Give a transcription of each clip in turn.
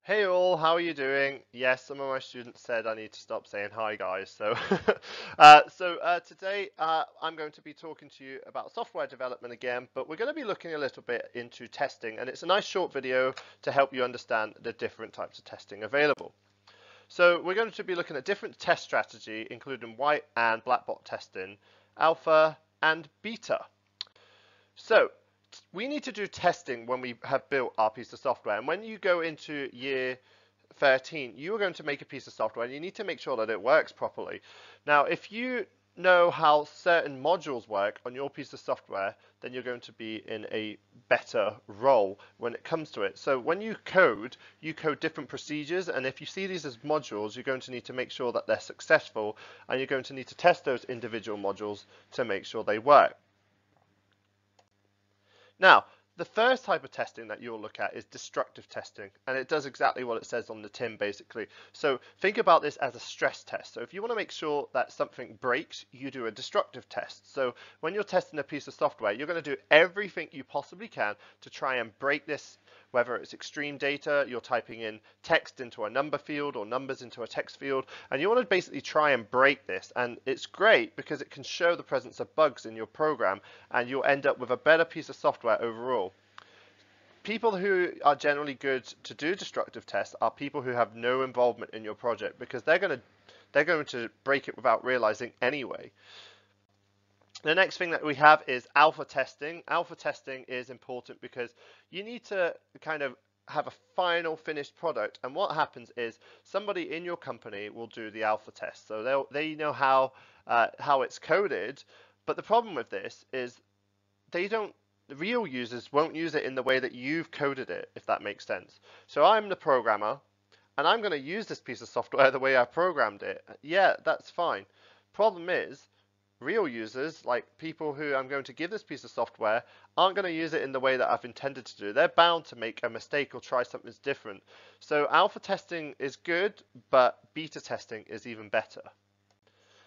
Hey all, how are you doing? Yes, some of my students said I need to stop saying hi guys. So, today I'm going to be talking to you about software development again, but we're going to be looking a little bit into testing, and it's a nice short video to help you understand the different types of testing available. So we're going to be looking at different test strategy, including white and black box testing, alpha and beta. So we need to do testing when we have built our piece of software. And when you go into year 13, you are going to make a piece of software and you need to make sure that it works properly. Now, if you know how certain modules work on your piece of software, then you're going to be in a better role when it comes to it. So when you code different procedures, and if you see these as modules, you're going to need to make sure that they're successful, and you're going to need to test those individual modules to make sure they work. Now, the first type of testing that you'll look at is destructive testing, and it does exactly what it says on the tin basically. So think about this as a stress test. So if you want to make sure that something breaks, you do a destructive test. So when you're testing a piece of software, you're going to do everything you possibly can to try and break this, whether it's extreme data, you're typing in text into a number field or numbers into a text field, and you want to basically try and break this. And it's great because it can show the presence of bugs in your program, and you'll end up with a better piece of software overall. People who are generally good to do destructive tests are people who have no involvement in your project, because they're going to break it without realizing anyway. The next thing that we have is alpha testing. Alpha testing is important because you need to kind of have a final finished product, and what happens is somebody in your company will do the alpha test, so they know how it's coded. But the problem with this is the real users won't use it in the way that you've coded it, if that makes sense. So I'm the programmer, and I'm going to use this piece of software the way I programmed it. Yeah, that's fine. Problem is, real users, like people who I'm going to give this piece of software, aren't going to use it in the way that I've intended to do. They're bound to make a mistake or try something different. So alpha testing is good, but beta testing is even better.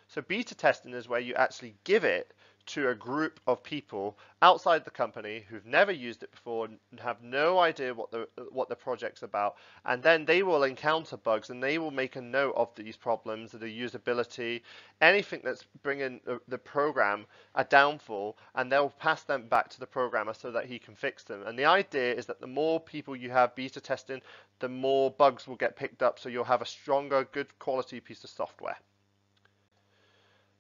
So beta testing is where you actually give it to a group of people outside the company who've never used it before and have no idea what the project's about, and then they will encounter bugs and they will make a note of these problems, the usability, anything that's bringing the program a downfall, and they'll pass them back to the programmer so that he can fix them. And the idea is that the more people you have beta testing, the more bugs will get picked up, so you'll have a stronger, good quality piece of software.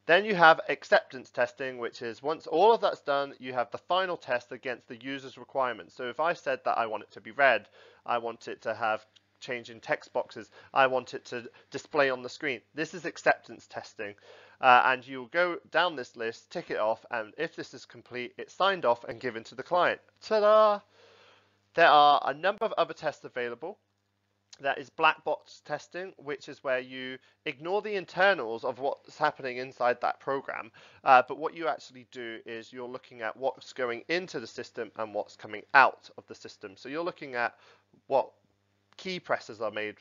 Then you have acceptance testing, which is once all of that's done, you have the final test against the user's requirements. So if I said that I want it to be red, I want it to have change in text boxes, I want it to display on the screen. This is acceptance testing. And you'll go down this list, tick it off, and if this is complete, it's signed off and given to the client. Ta-da! There are a number of other tests available. That is Blackbox Testing, which is where you ignore the internals of what's happening inside that program, but what you actually do is you're looking at what's going into the system and what's coming out of the system. So you're looking at what key presses are made,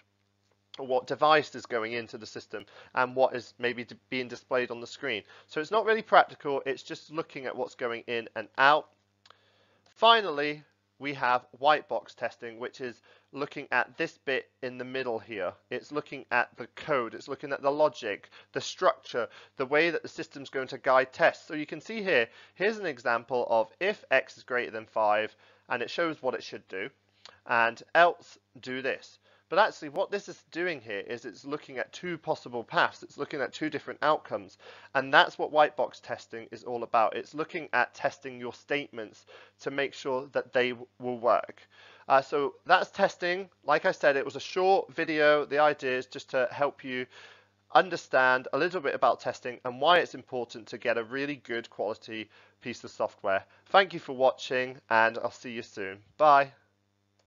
or what device is going into the system, and what is maybe being displayed on the screen. So it's not really practical, it's just looking at what's going in and out. Finally, we have white box testing, which is looking at this bit in the middle here. It's looking at the code, it's looking at the logic, the structure, the way that the system's going to guide tests. So you can see here, here's an example of if x is greater than 5, and it shows what it should do, and else do this. But actually what this is doing here is it's looking at two possible paths. It's looking at two different outcomes. And that's what white box testing is all about. It's looking at testing your statements to make sure that they will work. So that's testing. Like I said, it was a short video. The idea is just to help you understand a little bit about testing and why it's important to get a really good quality piece of software. Thank you for watching, and I'll see you soon. Bye.